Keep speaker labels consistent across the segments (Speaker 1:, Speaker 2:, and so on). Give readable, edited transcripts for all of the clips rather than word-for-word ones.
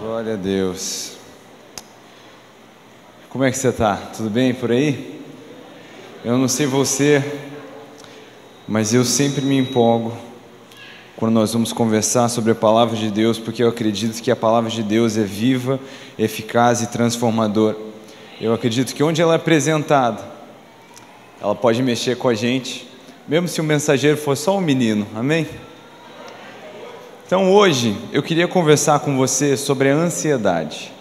Speaker 1: Glória a Deus. Como é que você está? Tudo bem por aí? Eu não sei você, mas eu sempre me empolgo quando nós vamos conversar sobre a Palavra de Deus, porque eu acredito que a Palavra de Deus é viva, eficaz e transformadora. Eu acredito que onde ela é apresentada, ela pode mexer com a gente, mesmo se o mensageiro for só um menino, amém? Então hoje eu queria conversar com você sobre a ansiedade.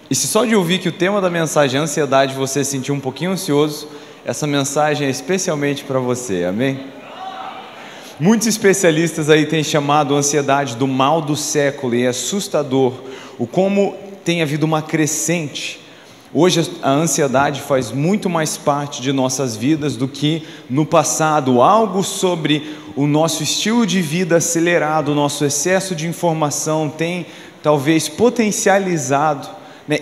Speaker 1: E se só de ouvir que o tema da mensagem é ansiedade você se sentir um pouquinho ansioso, essa mensagem é especialmente para você, amém? Muitos especialistas aí têm chamado a ansiedade do mal do século, e é assustador o como tem havido uma crescente. Hoje a ansiedade faz muito mais parte de nossas vidas do que no passado. Algo sobre o nosso estilo de vida acelerado, o nosso excesso de informação tem talvez potencializado,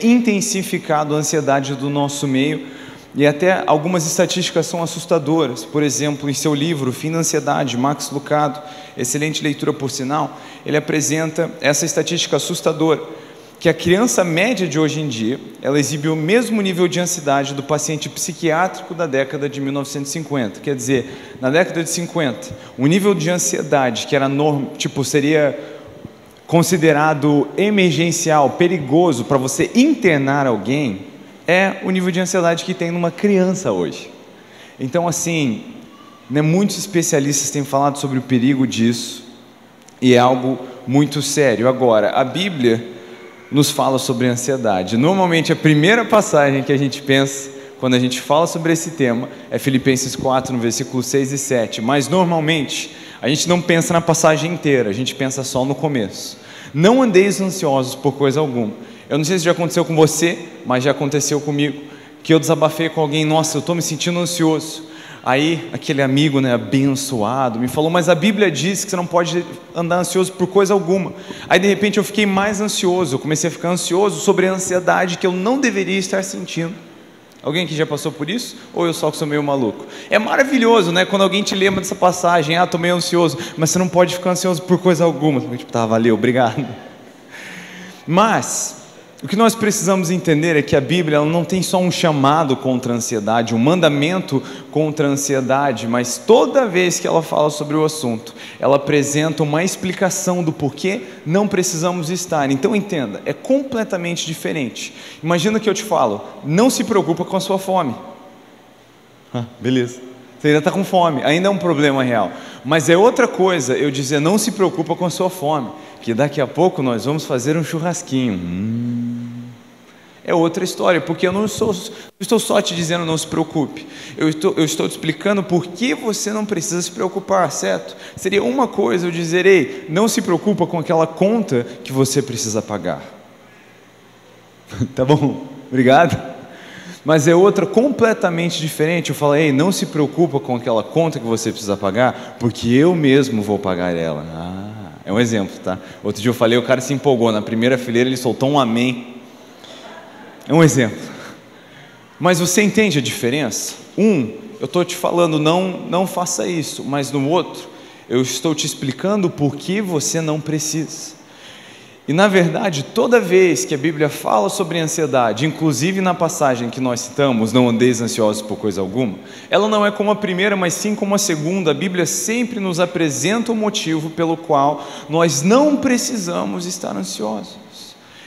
Speaker 1: intensificado a ansiedade do nosso meio. E até algumas estatísticas são assustadoras. Por exemplo, em seu livro Fim da Ansiedade, Max Lucado, excelente leitura por sinal, ele apresenta essa estatística assustadora, que a criança média de hoje em dia, ela exibe o mesmo nível de ansiedade do paciente psiquiátrico da década de 1950. Quer dizer, na década de 50, o nível de ansiedade que era seria considerado emergencial, perigoso para você internar alguém, é o nível de ansiedade que tem numa criança hoje. Então, assim, muitos especialistas têm falado sobre o perigo disso, e é algo muito sério. Agora, a Bíblia nos fala sobre ansiedade. Normalmente a primeira passagem que a gente pensa quando a gente fala sobre esse tema é Filipenses 4, no versículo 6 e 7, mas normalmente a gente não pensa na passagem inteira, a gente pensa só no começo. Não andeis ansiosos por coisa alguma. Eu não sei se já aconteceu com você, mas já aconteceu comigo, que eu desabafei com alguém: nossa, eu estou me sentindo ansioso. Aí aquele amigo, abençoado, me falou: mas a Bíblia diz que você não pode andar ansioso por coisa alguma. Aí de repente eu fiquei mais ansioso, eu comecei a ficar ansioso sobre a ansiedade que eu não deveria estar sentindo. Alguém aqui já passou por isso? Ou eu só que sou meio maluco? É maravilhoso, quando alguém te lembra dessa passagem: estou meio ansioso, mas você não pode ficar ansioso por coisa alguma. Valeu, obrigado. Mas o que nós precisamos entender é que a Bíblia ela não tem só um chamado contra a ansiedade, um mandamento contra a ansiedade, mas toda vez que ela fala sobre o assunto, ela apresenta uma explicação do porquê não precisamos estar. Então entenda, é completamente diferente. Imagina que eu te falo: não se preocupa com a sua fome. Beleza, você ainda está com fome, ainda é um problema real. Mas é outra coisa eu dizer: não se preocupa com a sua fome, que daqui a pouco nós vamos fazer um churrasquinho. É outra história, porque eu não estou só te dizendo não se preocupe, eu estou te explicando por que você não precisa se preocupar, certo? Seria uma coisa eu dizer: ei, não se preocupa com aquela conta que você precisa pagar. Tá bom, obrigado. Mas é outra completamente diferente eu falar: ei, não se preocupa com aquela conta que você precisa pagar, porque eu mesmo vou pagar ela. É um exemplo, tá? Outro dia eu falei, o cara se empolgou, na primeira fileira ele soltou um amém. É um exemplo. Mas você entende a diferença? Eu estou te falando, não faça isso, mas no outro, eu estou te explicando por que você não precisa. E na verdade, toda vez que a Bíblia fala sobre ansiedade, inclusive na passagem que nós citamos, não andeis ansiosos por coisa alguma, ela não é como a primeira, mas sim como a segunda. A Bíblia sempre nos apresenta o motivo pelo qual nós não precisamos estar ansiosos.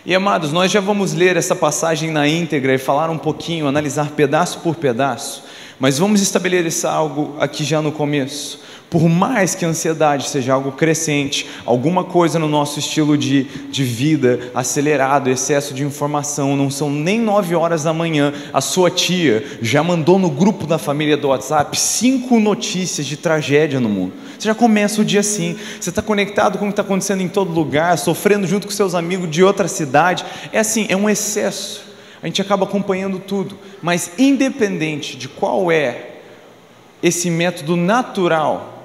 Speaker 1: E amados, nós já vamos ler essa passagem na íntegra e falar um pouquinho, analisar pedaço por pedaço, mas vamos estabelecer algo aqui já no começo. Por mais que a ansiedade seja algo crescente, alguma coisa no nosso estilo de vida acelerado, excesso de informação, não são nem 9 horas da manhã, a sua tia já mandou no grupo da família do WhatsApp 5 notícias de tragédia no mundo. Você já começa o dia assim, você está conectado com o que está acontecendo em todo lugar, sofrendo junto com seus amigos de outra cidade. É assim, é um excesso, a gente acaba acompanhando tudo. Mas independente de qual é esse método natural,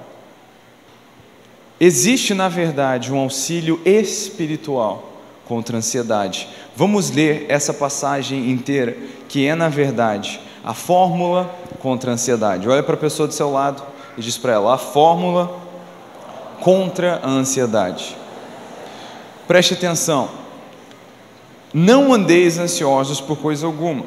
Speaker 1: existe na verdade um auxílio espiritual contra a ansiedade. Vamos ler essa passagem inteira, que é na verdade a fórmula contra a ansiedade. Olha para a pessoa do seu lado e diz para ela: a fórmula contra a ansiedade. Preste atenção, Não andeis ansiosos por coisa alguma.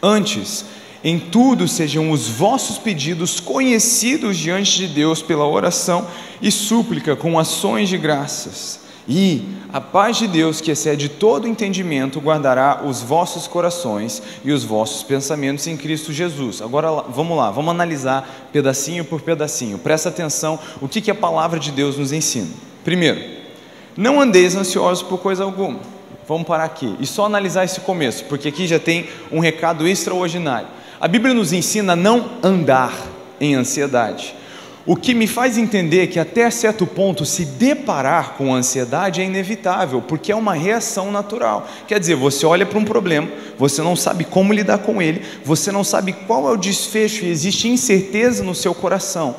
Speaker 1: Antes, em tudo sejam os vossos pedidos conhecidos diante de Deus pela oração e súplica com ações de graças. E a paz de Deus, que excede todo entendimento, guardará os vossos corações e os vossos pensamentos em Cristo Jesus. Agora vamos lá, vamos analisar pedacinho por pedacinho. Presta atenção o que a palavra de Deus nos ensina. Primeiro, não andeis ansiosos por coisa alguma. Vamos parar aqui e só analisar esse começo, porque aqui já tem um recado extraordinário. A Bíblia nos ensina a não andar em ansiedade, o que me faz entender que até certo ponto se deparar com ansiedade é inevitável, porque é uma reação natural. Quer dizer, você olha para um problema, você não sabe como lidar com ele, você não sabe qual é o desfecho e existe incerteza no seu coração.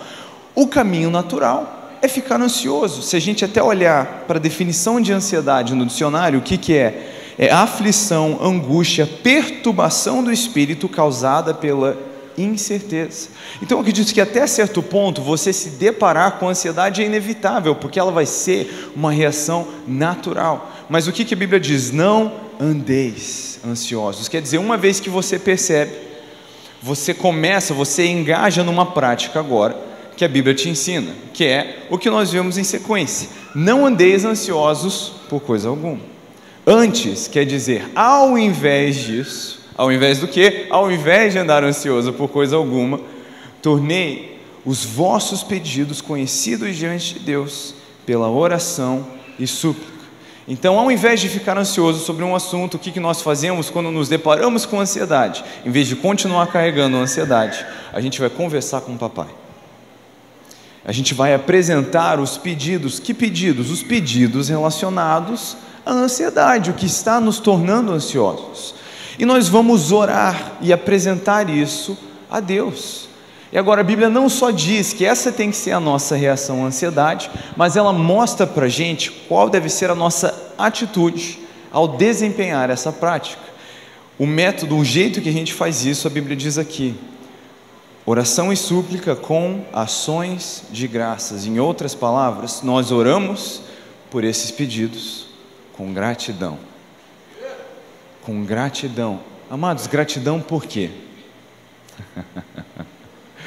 Speaker 1: O caminho natural é ficar ansioso. Se a gente até olhar para a definição de ansiedade no dicionário, o que é? É aflição, angústia, perturbação do espírito causada pela incerteza. Então eu acredito que até certo ponto você se deparar com ansiedade é inevitável, porque ela vai ser uma reação natural. Mas o que a Bíblia diz? Não andeis ansiosos. Quer dizer, uma vez que você percebe, você engaja numa prática agora, que a Bíblia te ensina, que é o que nós vemos em sequência. Não andeis ansiosos por coisa alguma. Antes, quer dizer, ao invés disso, ao invés do quê? Ao invés de andar ansioso por coisa alguma, tornei os vossos pedidos conhecidos diante de Deus pela oração e súplica. Então, ao invés de ficar ansioso sobre um assunto, o que nós fazemos quando nos deparamos com ansiedade? Em vez de continuar carregando a ansiedade, a gente vai conversar com o papai. A gente vai apresentar os pedidos. Que pedidos? Os pedidos relacionados à ansiedade, o que está nos tornando ansiosos. E nós vamos orar e apresentar isso a Deus. E agora a Bíblia não só diz que essa tem que ser a nossa reação à ansiedade, mas ela mostra para a gente qual deve ser a nossa atitude ao desempenhar essa prática. O método, o jeito que a gente faz isso, a Bíblia diz aqui: oração e súplica com ações de graças. Em outras palavras, nós oramos por esses pedidos com gratidão. Com gratidão. Amados, gratidão por quê?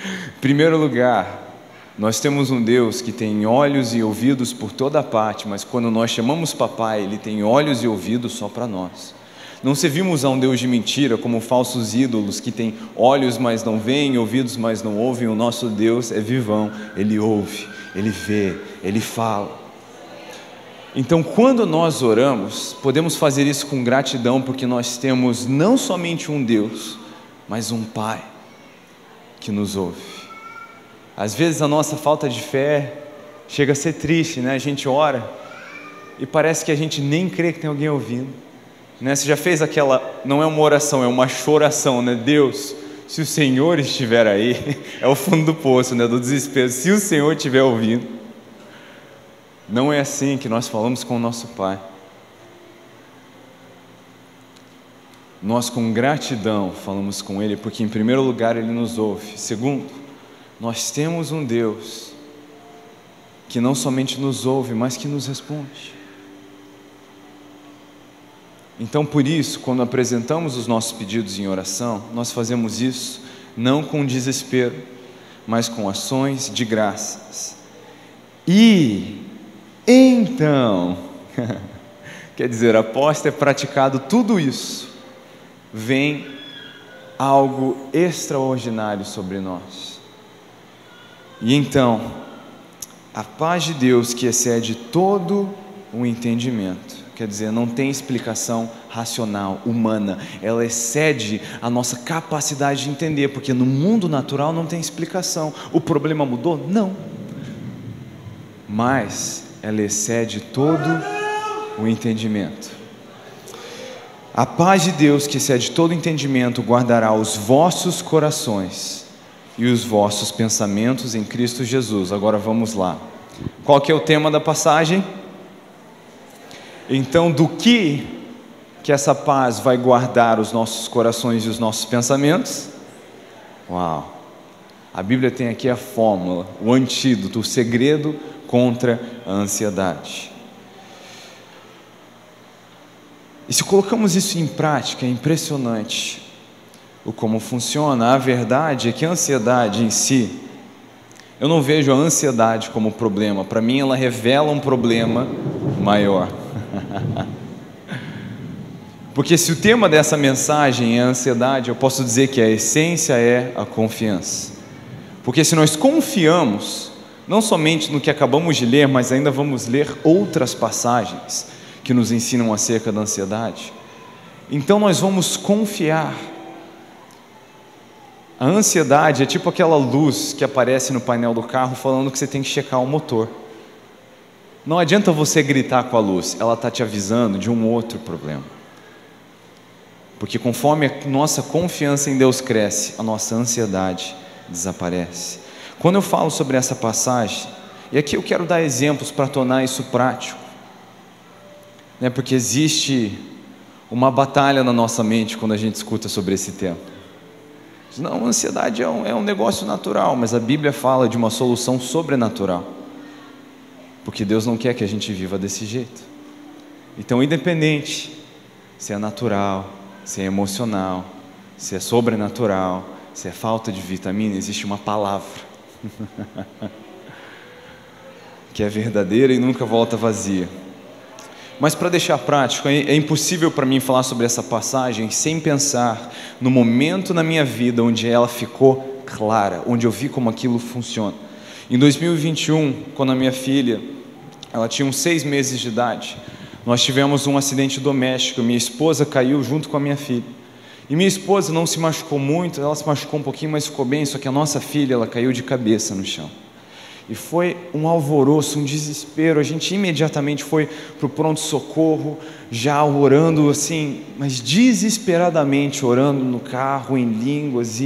Speaker 1: Em primeiro lugar, nós temos um Deus que tem olhos e ouvidos por toda parte, mas quando nós chamamos papai, Ele tem olhos e ouvidos só para nós. Não servimos a um Deus de mentira, como falsos ídolos que têm olhos mas não veem, ouvidos mas não ouvem. O nosso Deus é vivão, Ele ouve, Ele vê, Ele fala. Então, quando nós oramos, podemos fazer isso com gratidão, porque nós temos não somente um Deus, mas um Pai que nos ouve. Às vezes a nossa falta de fé chega a ser triste, né? A gente ora e parece que a gente nem crê que tem alguém ouvindo, né? Você já fez aquela, não é uma oração, é uma choração, né? Deus, se o Senhor estiver aí, é o fundo do poço, né? Do desespero. Se o Senhor estiver ouvindo. Não é assim que nós falamos com o nosso Pai. Nós com gratidão falamos com Ele, porque em primeiro lugar Ele nos ouve. Segundo, nós temos um Deus que não somente nos ouve, mas que nos responde. Então, por isso, quando apresentamos os nossos pedidos em oração, nós fazemos isso não com desespero, mas com ações de graças. E então, quer dizer, após ter praticado tudo isso, vem algo extraordinário sobre nós. E então, a paz de Deus que excede todo o entendimento, quer dizer, não tem explicação racional, humana, ela excede a nossa capacidade de entender, porque no mundo natural não tem explicação. O problema mudou? Não. Mas ela excede todo o entendimento. A paz de Deus que excede todo entendimento guardará os vossos corações e os vossos pensamentos em Cristo Jesus. Agora vamos lá. Qual que é o tema da passagem? Então, do que essa paz vai guardar os nossos corações e os nossos pensamentos? Uau! A Bíblia tem aqui a fórmula, o antídoto, o segredo contra a ansiedade. E se colocamos isso em prática, é impressionante o como funciona. A verdade é que a ansiedade em si, eu não vejo a ansiedade como problema. Para mim, ela revela um problema maior. Porque se o tema dessa mensagem é a ansiedade, eu posso dizer que a essência é a confiança. Porque se nós confiamos, não somente no que acabamos de ler, mas ainda vamos ler outras passagens que nos ensinam acerca da ansiedade, então nós vamos confiar. A ansiedade é tipo aquela luz que aparece no painel do carro falando que você tem que checar o motor. Não adianta você gritar com a luz, ela está te avisando de um outro problema. Porque conforme a nossa confiança em Deus cresce, a nossa ansiedade desaparece. Quando eu falo sobre essa passagem, e aqui eu quero dar exemplos para tornar isso prático, porque existe uma batalha na nossa mente quando a gente escuta sobre esse tema. Não, a ansiedade é um negócio natural, mas a Bíblia fala de uma solução sobrenatural, porque Deus não quer que a gente viva desse jeito. Então, independente se é natural, se é emocional, se é sobrenatural, se é falta de vitamina, existe uma palavra que é verdadeira e nunca volta vazia. Mas para deixar prático, é impossível para mim falar sobre essa passagem sem pensar no momento na minha vida onde ela ficou clara, onde eu vi como aquilo funciona. Em 2021, quando a minha filha, ela tinha uns 6 meses de idade, nós tivemos um acidente doméstico. Minha esposa caiu junto com a minha filha. E minha esposa não se machucou muito, ela se machucou um pouquinho, mas ficou bem, só que a nossa filha, ela caiu de cabeça no chão. E foi um alvoroço, um desespero. A gente imediatamente foi para o pronto-socorro, já orando assim, mas desesperadamente orando no carro, em línguas,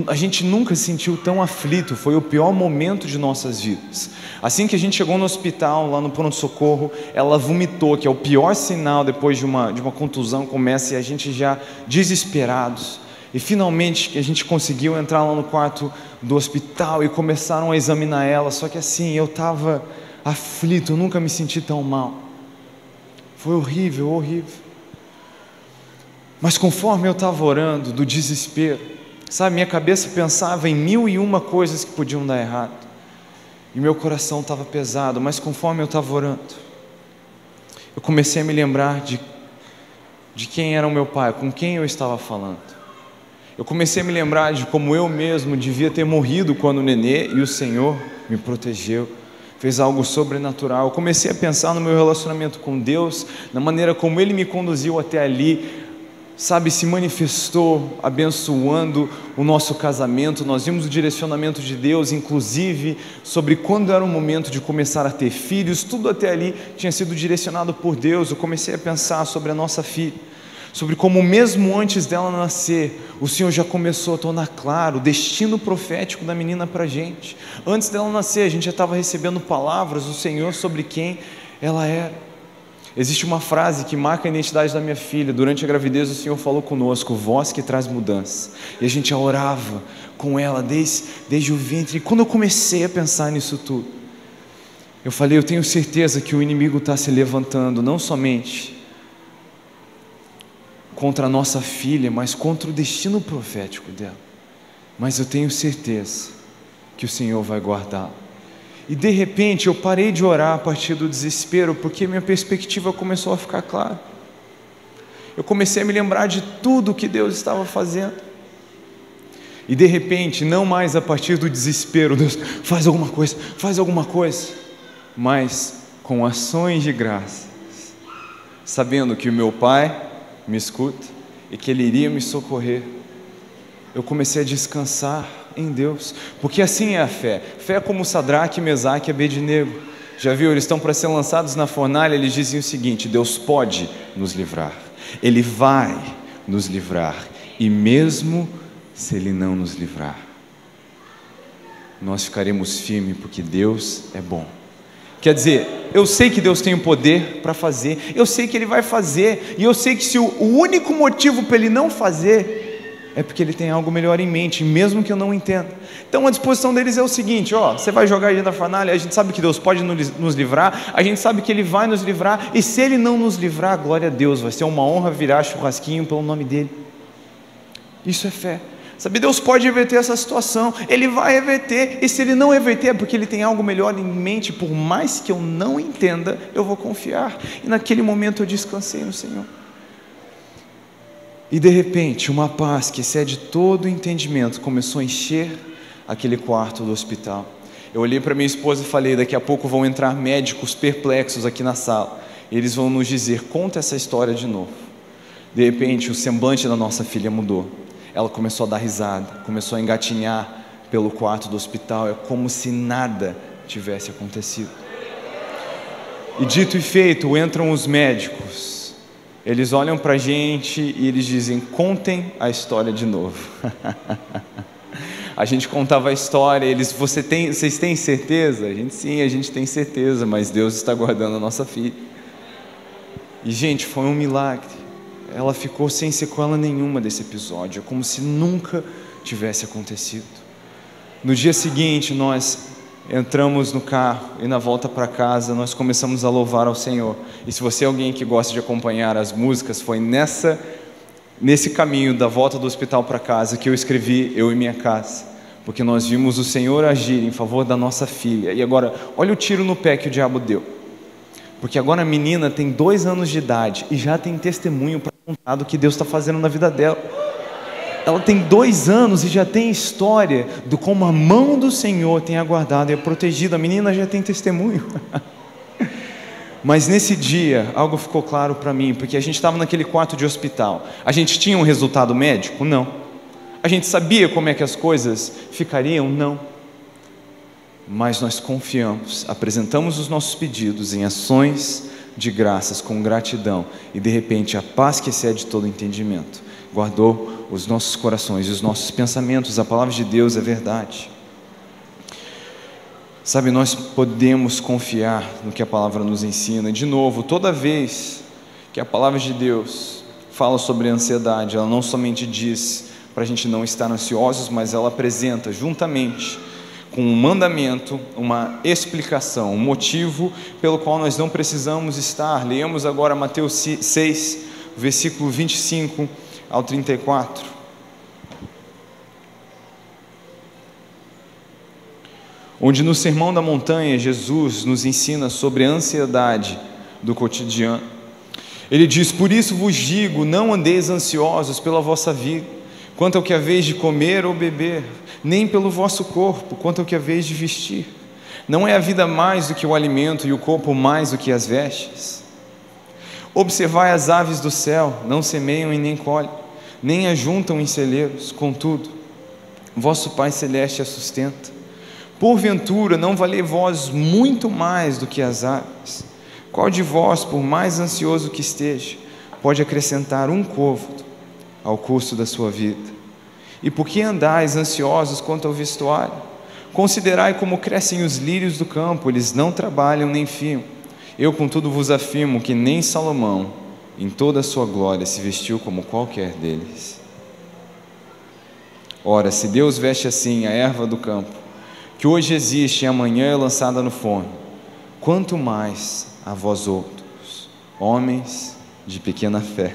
Speaker 1: a gente nunca se sentiu tão aflito. Foi o pior momento de nossas vidas. Assim que a gente chegou no hospital, lá no pronto-socorro, ela vomitou, que é o pior sinal depois de uma contusão começa, e a gente já desesperados. E finalmente a gente conseguiu entrar lá no quarto do hospital e começaram a examinar ela. Só que assim, eu estava aflito, eu nunca me senti tão mal. Foi horrível, horrível. Mas conforme eu estava orando, do desespero, sabe, minha cabeça pensava em 1001 coisas que podiam dar errado. E meu coração estava pesado, mas conforme eu estava orando, eu comecei a me lembrar de quem era o meu pai, com quem eu estava falando. Eu comecei a me lembrar de como eu mesmo devia ter morrido quando nenê, e o Senhor me protegeu, fez algo sobrenatural. Eu comecei a pensar no meu relacionamento com Deus, na maneira como Ele me conduziu até ali, sabe, se manifestou abençoando o nosso casamento. Nós vimos o direcionamento de Deus, inclusive sobre quando era o momento de começar a ter filhos. Tudo até ali tinha sido direcionado por Deus. Eu comecei a pensar sobre a nossa filha, sobre como mesmo antes dela nascer, o Senhor já começou a tornar claro o destino profético da menina para a gente. Antes dela nascer, a gente já estava recebendo palavras do Senhor sobre quem ela era. Existe uma frase que marca a identidade da minha filha. Durante a gravidez o Senhor falou conosco: voz que traz mudança. E a gente já orava com ela desde o ventre. E quando eu comecei a pensar nisso tudo, eu falei: eu tenho certeza que o inimigo está se levantando, não somente contra a nossa filha, mas contra o destino profético dela. Mas eu tenho certeza que o Senhor vai guardá-la. E de repente eu parei de orar a partir do desespero, porque minha perspectiva começou a ficar clara. Eu comecei a me lembrar de tudo que Deus estava fazendo. E de repente, não mais a partir do desespero, Deus, faz alguma coisa, mas com ações de graça, sabendo que o meu Pai me escuta e que Ele iria me socorrer, eu comecei a descansar em Deus, porque assim é a fé. Fé é como Sadraque, Mesaque e Abednego. Já viu? Eles estão para ser lançados na fornalha. Eles dizem o seguinte: Deus pode nos livrar, Ele vai nos livrar, e mesmo se Ele não nos livrar, nós ficaremos firmes, porque Deus é bom. Quer dizer, eu sei que Deus tem o poder para fazer, eu sei que Ele vai fazer, e eu sei que se o único motivo para Ele não fazer é porque Ele tem algo melhor em mente, mesmo que eu não entenda. Então a disposição deles é o seguinte: você vai jogar aí da fornalha, a gente sabe que Deus pode nos livrar, a gente sabe que Ele vai nos livrar, e se Ele não nos livrar, glória a Deus, vai ser uma honra virar churrasquinho pelo nome dEle. Isso é fé. Sabe, Deus pode reverter essa situação, Ele vai reverter, e se Ele não reverter é porque Ele tem algo melhor em mente. Por mais que eu não entenda, eu vou confiar. E naquele momento eu descansei no Senhor. E de repente uma paz que excede todo o entendimento começou a encher aquele quarto do hospital. Eu olhei para minha esposa e falei: daqui a pouco vão entrar médicos perplexos aqui na sala, e eles vão nos dizer: conta essa história de novo. De repente o semblante da nossa filha mudou. Ela começou a dar risada, começou a engatinhar pelo quarto do hospital, é como se nada tivesse acontecido. E dito e feito, entram os médicos, eles olham para a gente e eles dizem: contem a história de novo. A gente contava a história, vocês têm certeza? Sim, a gente tem certeza, mas Deus está guardando a nossa filha. E gente, foi um milagre. Ela ficou sem sequela nenhuma desse episódio, como se nunca tivesse acontecido. No dia seguinte, nós entramos no carro e na volta para casa nós começamos a louvar ao Senhor. E se você é alguém que gosta de acompanhar as músicas, foi nesse caminho da volta do hospital para casa que eu escrevi Eu e Minha Casa, porque nós vimos o Senhor agir em favor da nossa filha. E agora, olha o tiro no pé que o diabo deu, porque agora a menina tem 2 anos de idade e já tem testemunho para contar do que Deus está fazendo na vida dela. Ela tem 2 anos e já tem história do como a mão do Senhor tem aguardado e a protegido. A menina já tem testemunho. Mas nesse dia algo ficou claro para mim, porque a gente estava naquele quarto de hospital. A gente tinha um resultado médico? Não. A gente sabia como é que as coisas ficariam? Não. Mas nós confiamos, apresentamos os nossos pedidos em ações de graças, com gratidão, e de repente a paz que excede todo entendimento guardou os nossos corações e os nossos pensamentos. A palavra de Deus é verdade. Sabe, nós podemos confiar no que a palavra nos ensina. De novo, toda vez que a palavra de Deus fala sobre ansiedade, ela não somente diz para a gente não estar ansiosos, mas ela apresenta juntamente com um mandamento, uma explicação, um motivo pelo qual nós não precisamos estar. Leamos agora Mateus 6, versículo 25 ao 34. Onde no Sermão da Montanha, Jesus nos ensina sobre a ansiedade do cotidiano. Ele diz: por isso vos digo, não andeis ansiosos pela vossa vida, quanto ao que haveis de comer ou beber, nem pelo vosso corpo, quanto ao que haveis de vestir. Não é a vida mais do que o alimento, e o corpo mais do que as vestes? Observai as aves do céu, não semeiam e nem colhem, nem ajuntam em celeiros, contudo, vosso Pai Celeste as sustenta. Porventura não valei vós muito mais do que as aves? Qual de vós, por mais ansioso que esteja, pode acrescentar um côvado ao curso da sua vida? E por que andais ansiosos quanto ao vestuário? Considerai como crescem os lírios do campo, eles não trabalham nem fiam. Eu, contudo, vos afirmo que nem Salomão, em toda a sua glória, se vestiu como qualquer deles. Ora, se Deus veste assim a erva do campo, que hoje existe e amanhã é lançada no forno, quanto mais a vós outros, homens de pequena fé.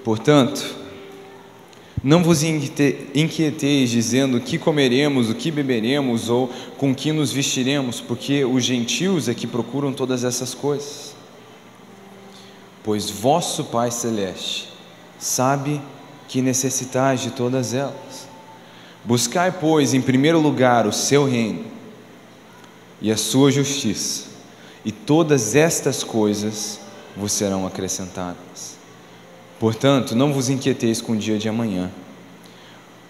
Speaker 1: Portanto, não vos inquieteis dizendo o que comeremos, o que beberemos ou com que nos vestiremos, porque os gentios é que procuram todas essas coisas. Pois vosso Pai Celeste sabe que necessitais de todas elas. Buscai, pois, em primeiro lugar o seu reino e a sua justiça, e todas estas coisas vos serão acrescentadas. Portanto, não vos inquieteis com o dia de amanhã,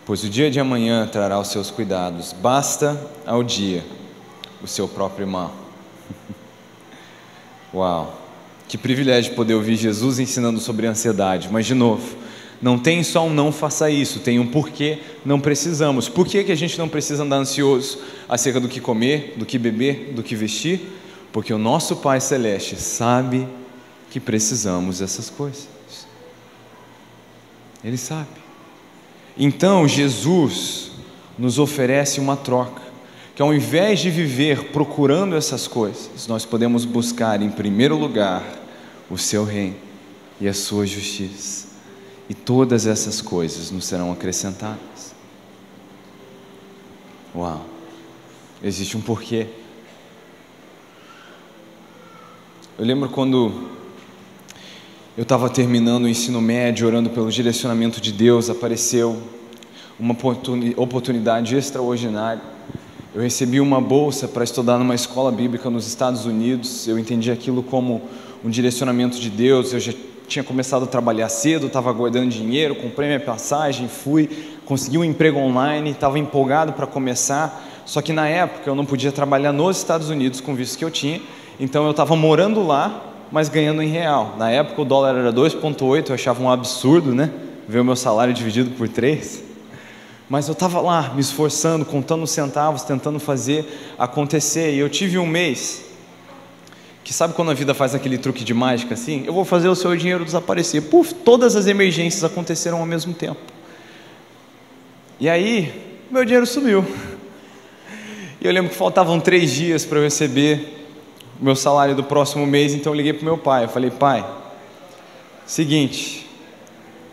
Speaker 1: pois o dia de amanhã trará os seus cuidados. Basta ao dia o seu próprio mal. Uau! Que privilégio poder ouvir Jesus ensinando sobre ansiedade. Mas, de novo, não tem só um não faça isso, tem um porquê não precisamos. Por que a gente não precisa andar ansioso acerca do que comer, do que beber, do que vestir? Porque o nosso Pai Celeste sabe que precisamos dessas coisas. Ele sabe. Então Jesus nos oferece uma troca, que ao invés de viver procurando essas coisas, nós podemos buscar em primeiro lugar o seu reino e a sua justiça, e todas essas coisas nos serão acrescentadas. Uau! Existe um porquê. Eu lembro quando eu estava terminando o ensino médio, orando pelo direcionamento de Deus, apareceu uma oportunidade extraordinária. Eu recebi uma bolsa para estudar numa escola bíblica nos Estados Unidos. Eu entendi aquilo como um direcionamento de Deus. Eu já tinha começado a trabalhar cedo, estava guardando dinheiro, comprei minha passagem, fui, consegui um emprego online, estava empolgado para começar. Só que na época eu não podia trabalhar nos Estados Unidos com o visto que eu tinha, então eu estava morando lá, mas ganhando em real. Na época o dólar era 2,8, eu achava um absurdo, né? Ver o meu salário dividido por 3. Mas eu estava lá, me esforçando, contando centavos, tentando fazer acontecer. E eu tive um mês, que sabe quando a vida faz aquele truque de mágica assim? Eu vou fazer o seu dinheiro desaparecer. Puf, todas as emergências aconteceram ao mesmo tempo. E aí, meu dinheiro sumiu. E eu lembro que faltavam 3 dias para eu receber o meu salário do próximo mês, então eu liguei para o meu pai. Eu falei: pai, seguinte,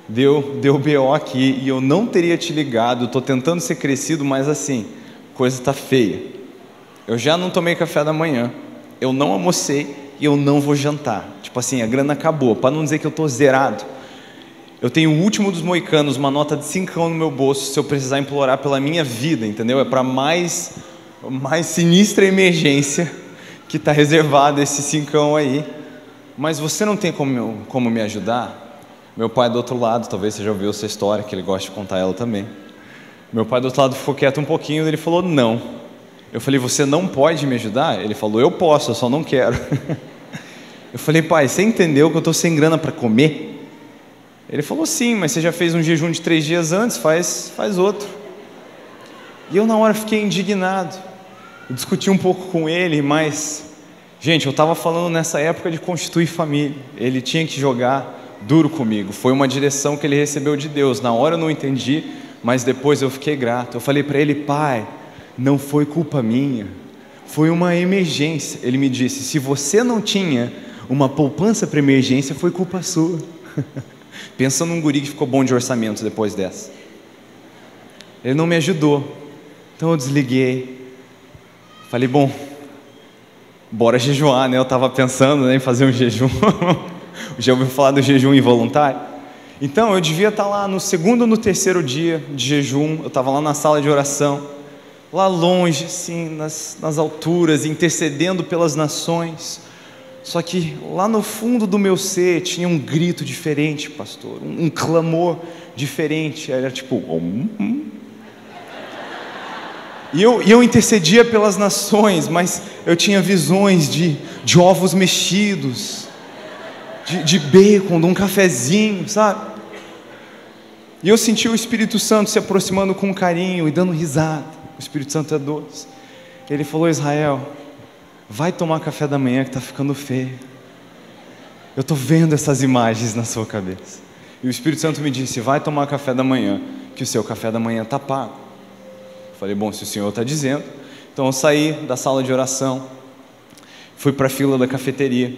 Speaker 1: deu BO aqui e eu não teria te ligado, estou tentando ser crescido, mas assim, coisa está feia. Eu já não tomei café da manhã, eu não almocei e eu não vou jantar. Tipo assim, a grana acabou, para não dizer que eu estou zerado. Eu tenho o último dos moicanos, uma nota de 5 no meu bolso, se eu precisar implorar pela minha vida, entendeu? É para mais sinistra emergência que está reservado esse 5 aí. Mas você não tem como me ajudar? Meu pai do outro lado, talvez você já ouviu essa história, que ele gosta de contar ela também. Meu pai do outro lado ficou quieto um pouquinho, ele falou: não. Eu falei: você não pode me ajudar? Ele falou: eu posso, eu só não quero. Eu falei: pai, você entendeu que eu estou sem grana para comer? Ele falou: sim, mas você já fez um jejum de 3 dias antes, faz outro. E eu na hora fiquei indignado. Eu discuti um pouco com ele, mas, gente, eu estava falando nessa época de constituir família. Ele tinha que jogar duro comigo. Foi uma direção que ele recebeu de Deus. Na hora eu não entendi, mas depois eu fiquei grato. Eu falei para ele: pai, não foi culpa minha, foi uma emergência. Ele me disse: se você não tinha uma poupança para emergência, foi culpa sua. Pensa num guri que ficou bom de orçamento depois dessa. Ele não me ajudou, então eu desliguei. Falei: bom, bora jejuar, né? Eu estava pensando, né, em fazer um jejum. Já ouviu falar do jejum involuntário? Então eu devia estar lá no 2º ou no 3º dia de jejum. Eu estava lá na sala de oração, lá longe, assim, nas alturas, intercedendo pelas nações. Só que lá no fundo do meu ser tinha um grito diferente, pastor, um clamor diferente. Era tipo... E eu intercedia pelas nações, mas eu tinha visões de ovos mexidos, de bacon, de um cafezinho, sabe? E eu senti o Espírito Santo se aproximando com carinho e dando risada. O Espírito Santo é doce. Ele falou: Israel, vai tomar café da manhã que está ficando feio. Eu estou vendo essas imagens na sua cabeça. E o Espírito Santo me disse: vai tomar café da manhã, que o seu café da manhã está pago. Falei: bom, se o Senhor está dizendo. Então eu saí da sala de oração, fui para a fila da cafeteria.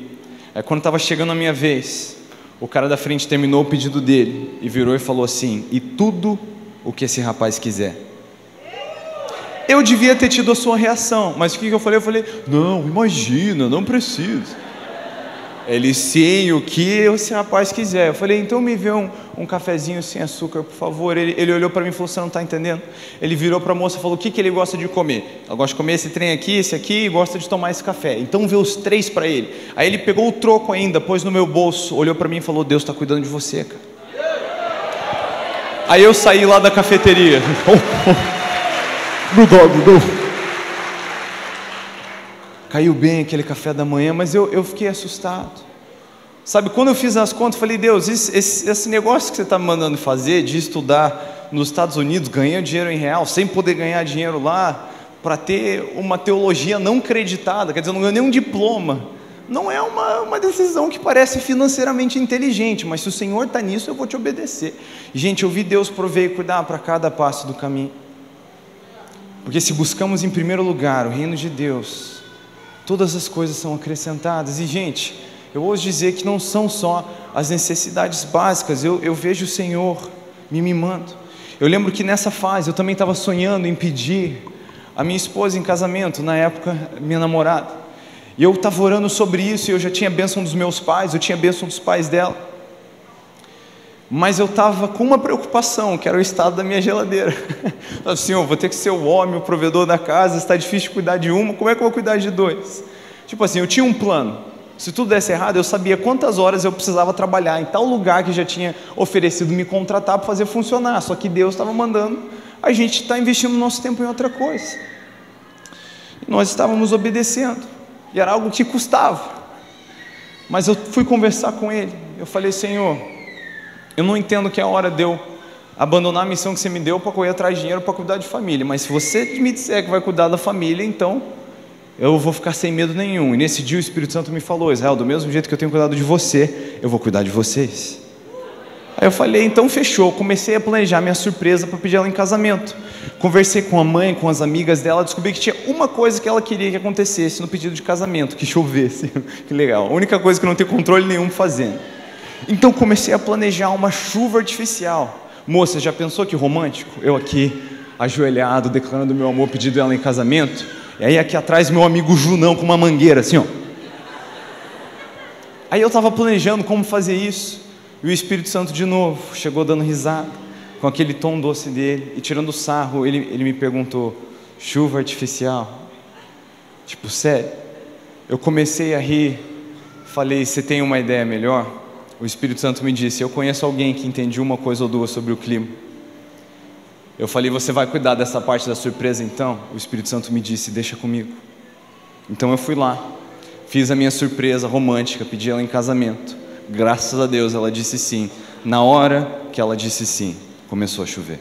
Speaker 1: Aí quando estava chegando a minha vez, o cara da frente terminou o pedido dele e virou e falou assim: e tudo o que esse rapaz quiser. Eu devia ter tido a sua reação, mas o que eu falei? Eu falei: não, imagina, não precisa. Ele: sim, o que esse rapaz quiser. Eu falei: então me vê um cafezinho sem açúcar, por favor. Ele olhou para mim e falou: você não está entendendo? Ele virou para a moça e falou: o que ele gosta de comer? Ela gosta de comer esse trem aqui, esse aqui, e gosta de tomar esse café. Então vê os 3 para ele. Aí ele pegou o troco ainda, pôs no meu bolso, olhou para mim e falou: Deus está cuidando de você, cara. Aí eu saí lá da cafeteria. Caiu bem aquele café da manhã, mas eu fiquei assustado. Sabe, quando eu fiz as contas, eu falei: Deus, esse negócio que você está me mandando fazer, de estudar nos Estados Unidos, ganhando dinheiro em real, sem poder ganhar dinheiro lá, para ter uma teologia não creditada, quer dizer, eu não ganho nenhum diploma, não é uma decisão que parece financeiramente inteligente, mas se o Senhor está nisso, eu vou te obedecer. Gente, eu vi Deus prover e cuidar para cada passo do caminho, porque se buscamos em primeiro lugar o reino de Deus, todas as coisas são acrescentadas. E gente, eu ouso dizer que não são só as necessidades básicas, eu vejo o Senhor me mimando. Eu lembro que nessa fase eu também estava sonhando em pedir a minha esposa em casamento, na época minha namorada, e eu estava orando sobre isso, e eu já tinha a bênção dos meus pais, eu tinha a bênção dos pais dela, mas eu estava com uma preocupação, que era o estado da minha geladeira. Assim, eu vou ter que ser o homem, o provedor da casa, está difícil de cuidar de uma, como é que eu vou cuidar de dois? Tipo assim, eu tinha um plano, se tudo desse errado, eu sabia quantas horas eu precisava trabalhar em tal lugar que já tinha oferecido me contratar para fazer funcionar, só que Deus estava mandando a gente estar investindo nosso tempo em outra coisa, e nós estávamos obedecendo, e era algo que custava, mas eu fui conversar com Ele, eu falei: Senhor, eu não entendo que é a hora de eu abandonar a missão que você me deu para correr atrás de dinheiro para cuidar de família, mas se você me disser que vai cuidar da família, então eu vou ficar sem medo nenhum. E nesse dia o Espírito Santo me falou: Israel, do mesmo jeito que eu tenho cuidado de você, eu vou cuidar de vocês. Aí eu falei: então fechou. Comecei a planejar minha surpresa para pedir ela em casamento. Conversei com a mãe, com as amigas dela, descobri que tinha uma coisa que ela queria que acontecesse no pedido de casamento, que chovesse. Que legal, a única coisa que eu não tenho controle nenhum fazendo. Então comecei a planejar uma chuva artificial. Moça, já pensou que romântico? Eu aqui, ajoelhado, declarando meu amor, pedindo ela em casamento, e aí aqui atrás meu amigo Junão com uma mangueira assim, ó. Aí eu estava planejando como fazer isso, e o Espírito Santo de novo chegou dando risada, com aquele tom doce dele, e tirando sarro, ele me perguntou: chuva artificial? Tipo, sério? Eu comecei a rir, falei: você tem uma ideia melhor? O Espírito Santo me disse: eu conheço alguém que entende uma coisa ou duas sobre o clima. Eu falei: você vai cuidar dessa parte da surpresa então? O Espírito Santo me disse: deixa comigo. Então eu fui lá, fiz a minha surpresa romântica, pedi ela em casamento. Graças a Deus ela disse sim. Na hora que ela disse sim, começou a chover.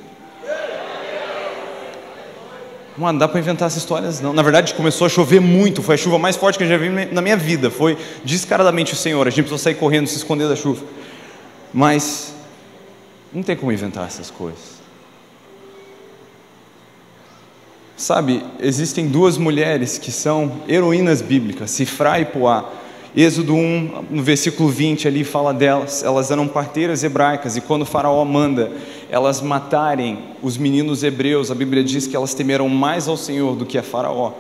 Speaker 1: Não dá para inventar essas histórias não. Na verdade começou a chover muito, foi a chuva mais forte que eu já vi na minha vida. Foi descaradamente o Senhor, a gente precisou sair correndo, se esconder da chuva. Mas não tem como inventar essas coisas. Sabe, existem duas mulheres que são heroínas bíblicas, Sifrá e Puá. Êxodo 1, no versículo 20 ali fala delas. Elas eram parteiras hebraicas, e quando o faraó manda elas matarem os meninos hebreus, a Bíblia diz que elas temeram mais ao Senhor do que a faraó,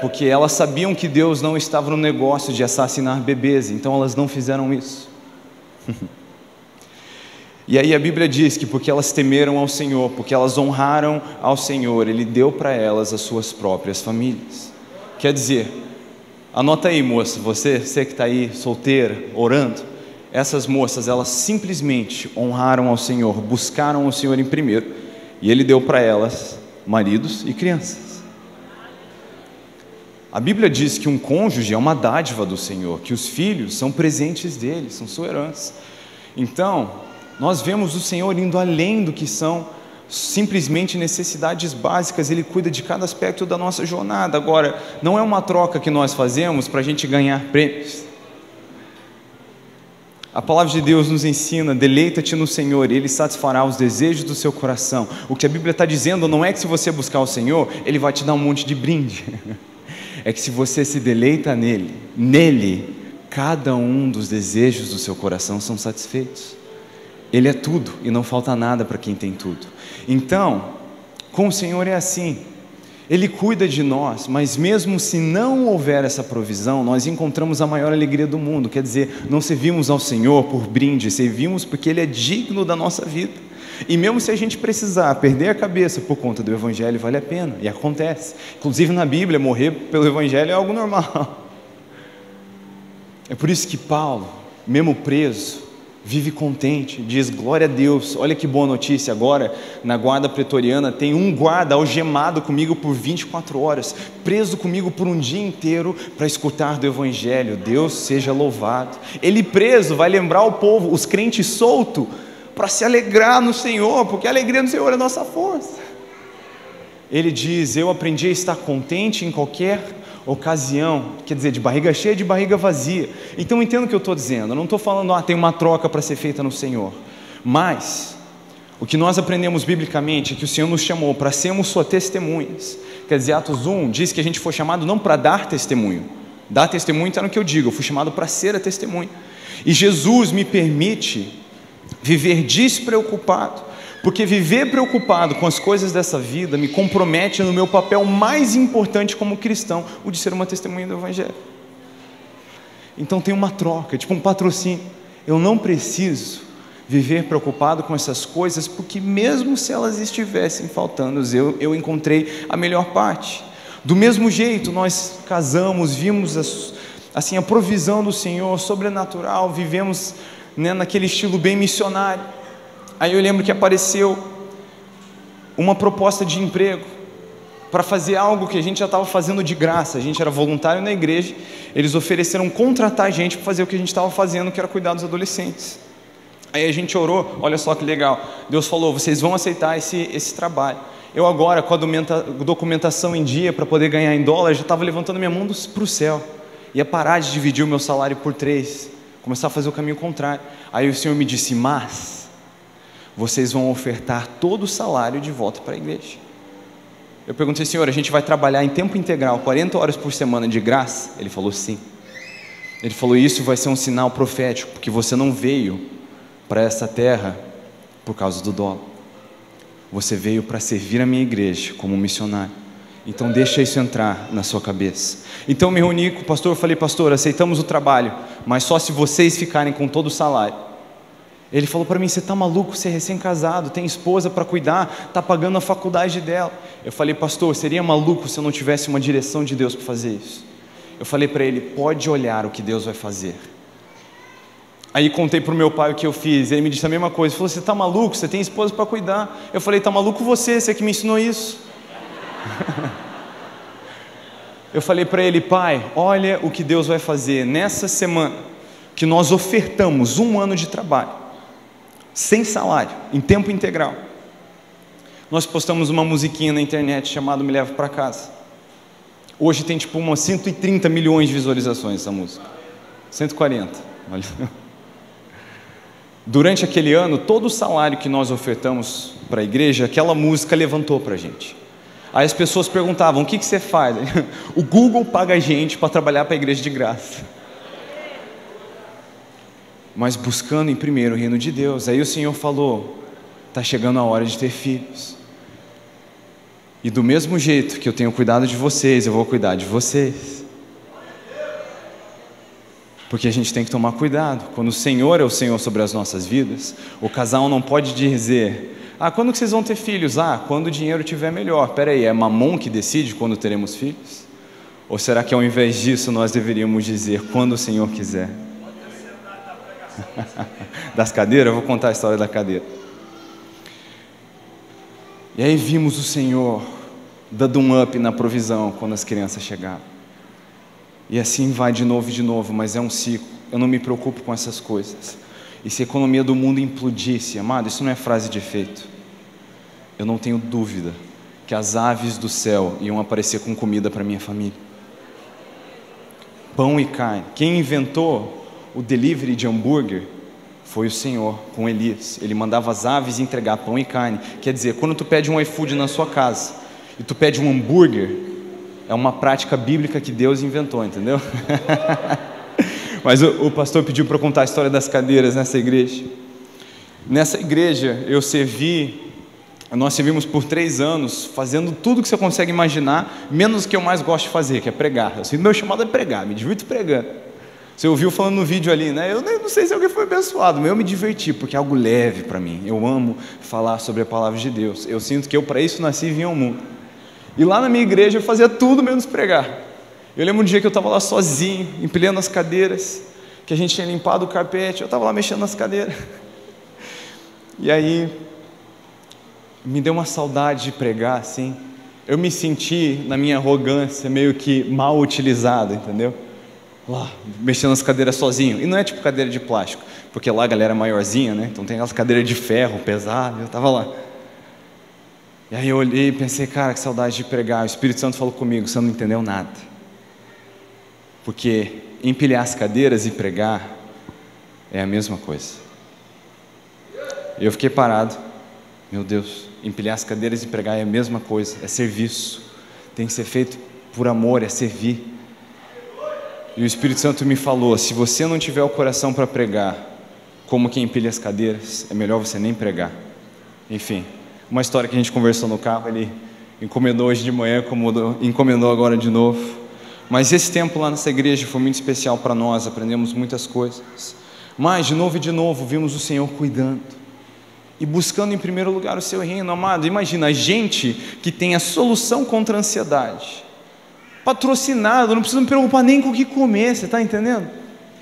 Speaker 1: porque elas sabiam que Deus não estava no negócio de assassinar bebês, então elas não fizeram isso. E aí a Bíblia diz que porque elas temeram ao Senhor, porque elas honraram ao Senhor, Ele deu para elas as suas próprias famílias. Quer dizer, anota aí, moça, você que está aí solteira, orando, essas moças, elas simplesmente honraram ao Senhor, buscaram o Senhor em primeiro, e Ele deu para elas maridos e crianças. A Bíblia diz que um cônjuge é uma dádiva do Senhor, que os filhos são presentes dele, são sua herança. Então, nós vemos o Senhor indo além do que são simplesmente necessidades básicas. Ele cuida de cada aspecto da nossa jornada. Agora, não é uma troca que nós fazemos para a gente ganhar prêmios. A palavra de Deus nos ensina: deleita-te no Senhor, Ele satisfará os desejos do seu coração. O que a Bíblia está dizendo não é que se você buscar o Senhor, Ele vai te dar um monte de brinde. É que se você se deleita nele, cada um dos desejos do seu coração são satisfeitos. Ele é tudo e não falta nada para quem tem tudo. Então, com o Senhor é assim, Ele cuida de nós, mas mesmo se não houver essa provisão, nós encontramos a maior alegria do mundo. Quer dizer, não servimos ao Senhor por brinde, servimos porque Ele é digno da nossa vida. E mesmo se a gente precisar perder a cabeça por conta do Evangelho, vale a pena, e acontece. Inclusive na Bíblia, morrer pelo Evangelho é algo normal. É por isso que Paulo, mesmo preso, vive contente, diz: glória a Deus. Olha que boa notícia, agora na guarda pretoriana tem um guarda algemado comigo por 24 horas, preso comigo por um dia inteiro para escutar do Evangelho. Deus seja louvado. Ele preso vai lembrar o povo, os crentes soltos, para se alegrar no Senhor, porque a alegria no Senhor é a nossa força. Ele diz: eu aprendi a estar contente em qualquer ocasião, quer dizer, de barriga cheia, de barriga vazia. Então entenda o que eu estou dizendo, eu não estou falando, tem uma troca para ser feita no Senhor, mas o que nós aprendemos biblicamente é que o Senhor nos chamou para sermos suas testemunhas. Quer dizer, Atos 1 diz que a gente foi chamado não para dar testemunho, dar testemunho está no que eu digo, eu fui chamado para ser a testemunha, e Jesus me permite viver despreocupado, porque viver preocupado com as coisas dessa vida me compromete no meu papel mais importante como cristão, o de ser uma testemunha do Evangelho. Então tem uma troca, tipo um patrocínio. Eu não preciso viver preocupado com essas coisas, porque mesmo se elas estivessem faltando, eu encontrei a melhor parte. Do mesmo jeito, nós casamos, vimos assim, a provisão do Senhor, sobrenatural, vivemos, né, naquele estilo bem missionário. Aí eu lembro que apareceu uma proposta de emprego para fazer algo que a gente já estava fazendo de graça. A gente era voluntário na igreja, eles ofereceram contratar a gente para fazer o que a gente estava fazendo, que era cuidar dos adolescentes. Aí a gente orou, olha só que legal, Deus falou, vocês vão aceitar esse trabalho. Eu agora, com a documentação em dia, para poder ganhar em dólar, já estava levantando minha mão para o céu, ia parar de dividir o meu salário por 3, começar a fazer o caminho contrário. Aí o Senhor me disse, mas vocês vão ofertar todo o salário de volta para a igreja. Eu perguntei, Senhor, a gente vai trabalhar em tempo integral, 40 horas por semana de graça? Ele falou, sim. Ele falou, isso vai ser um sinal profético, porque você não veio para essa terra por causa do dólar, você veio para servir a minha igreja como missionário, então deixa isso entrar na sua cabeça. Então me reuni com o pastor, eu falei, pastor, aceitamos o trabalho, mas só se vocês ficarem com todo o salário. Ele falou para mim, você está maluco, você é recém-casado, tem esposa para cuidar, está pagando a faculdade dela. Eu falei, pastor, seria maluco se eu não tivesse uma direção de Deus para fazer isso. Eu falei para ele, pode olhar o que Deus vai fazer. Aí contei para o meu pai o que eu fiz, ele me disse a mesma coisa, ele falou, você está maluco, você tem esposa para cuidar. Eu falei, está maluco você que me ensinou isso. Eu falei para ele, pai, olha o que Deus vai fazer nessa semana, que nós ofertamos 1 ano de trabalho, sem salário, em tempo integral. Nós postamos uma musiquinha na internet chamada Me Leva Para Casa. Hoje tem tipo umas 130 milhões de visualizações essa música, 140, olha. Durante aquele ano, todo o salário que nós ofertamos para a igreja, aquela música levantou para a gente. Aí as pessoas perguntavam, o que você faz? O Google paga a gente para trabalhar para a igreja de graça. Mas buscando em primeiro o reino de Deus. Aí o Senhor falou, está chegando a hora de ter filhos. E do mesmo jeito que eu tenho cuidado de vocês, eu vou cuidar de vocês. Porque a gente tem que tomar cuidado. Quando o Senhor é o Senhor sobre as nossas vidas, o casal não pode dizer, quando que vocês vão ter filhos? Quando o dinheiro estiver melhor. Espera aí, é Mamon que decide quando teremos filhos? Ou será que ao invés disso nós deveríamos dizer, quando o Senhor quiser? Das cadeiras? Eu vou contar a história da cadeira. E aí vimos o Senhor dando um up na provisão quando as crianças chegaram. E assim vai de novo, mas é um ciclo. Eu não me preocupo com essas coisas. E se a economia do mundo implodisse, amado, isso não é frase de efeito. Eu não tenho dúvida que as aves do céu iam aparecer com comida para minha família. Pão e carne. Quem inventou o delivery de hambúrguer foi o Senhor, com Elias. Ele mandava as aves entregar pão e carne. Quer dizer, quando tu pede um iFood na sua casa e tu pede um hambúrguer, é uma prática bíblica que Deus inventou, entendeu? Mas o pastor pediu para eu contar a história das cadeiras nessa igreja. Nessa igreja nós servimos por 3 anos, fazendo tudo que você consegue imaginar, menos o que eu mais gosto de fazer, que é pregar. Eu sinto meu chamado é pregar, me divirto pregando. Você ouviu falando no vídeo ali, né? Eu não sei se alguém foi abençoado, mas eu me diverti, porque é algo leve para mim. Eu amo falar sobre a palavra de Deus. Eu sinto que eu para isso nasci e vim ao mundo. E lá na minha igreja eu fazia tudo menos pregar. Eu lembro um dia que eu estava lá sozinho, empilhando as cadeiras, que a gente tinha limpado o carpete, eu estava lá mexendo nas cadeiras. E aí, me deu uma saudade de pregar, assim. Eu me senti, na minha arrogância, meio que mal utilizado, entendeu? Lá, mexendo nas cadeiras sozinho. E não é tipo cadeira de plástico, porque lá a galera é maiorzinha, né? Então tem aquelas cadeiras de ferro, pesadas, eu estava lá. E aí eu olhei e pensei, cara, que saudade de pregar. O Espírito Santo falou comigo, você não entendeu nada. Porque empilhar as cadeiras e pregar é a mesma coisa. Eu fiquei parado. Meu Deus, empilhar as cadeiras e pregar é a mesma coisa, é serviço. Tem que ser feito por amor, é servir. E o Espírito Santo me falou: se você não tiver o coração para pregar como quem empilha as cadeiras, é melhor você nem pregar. Enfim, uma história que a gente conversou no carro, ele encomendou hoje de manhã, encomendou agora de novo. Mas esse tempo lá nessa igreja foi muito especial para nós, aprendemos muitas coisas. Mas de novo vimos o Senhor cuidando e buscando em primeiro lugar o seu reino. Amado, imagina, a gente que tem a solução contra a ansiedade, patrocinado, não precisa me preocupar nem com o que comer, você está entendendo?